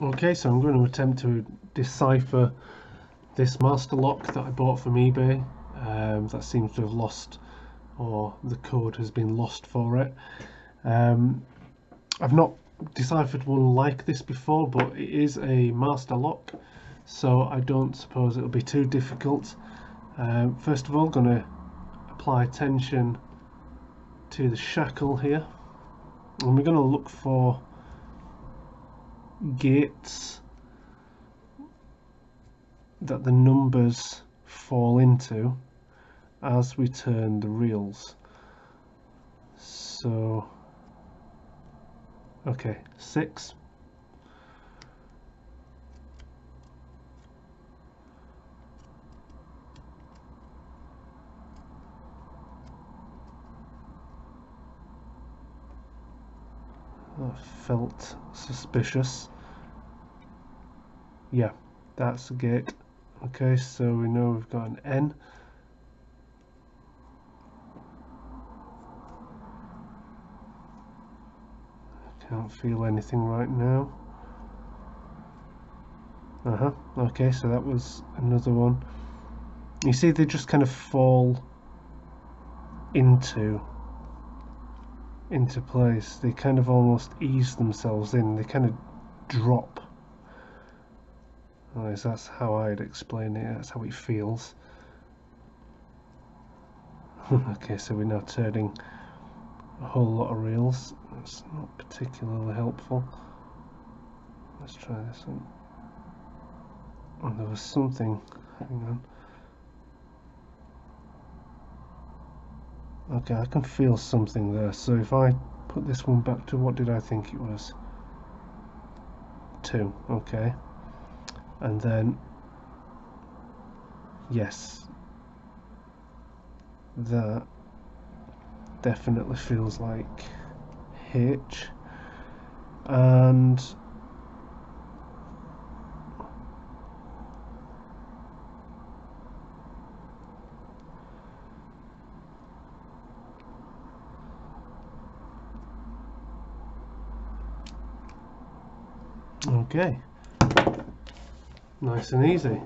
Okay, so I'm going to attempt to decipher this master lock that I bought from eBay. That seems to have lost, or the code has been lost for it. I've not deciphered one like this before, but it is a master lock, so I don't suppose it'll be too difficult. First of all, going to apply tension to the shackle here, and we're going to look for gates that the numbers fall into as we turn the reels. So okay, 6, that felt suspicious. Yeah, that's a gate. Okay, so we know we've got an N. Can't feel anything right now. Okay, so that was another one. You see, they just kind of fall into place. They kind of almost ease themselves in. They kind of drop. At least that's how I'd explain it. That's how it feels. Okay, so we're now turning a whole lot of reels. That's not particularly helpful. Let's try this one. Oh, there was something. Hang on. Okay, I can feel something there. So if I put this one back to, what did I think it was? 2. Okay. And then, yes, that definitely feels like H. And okay, nice and easy.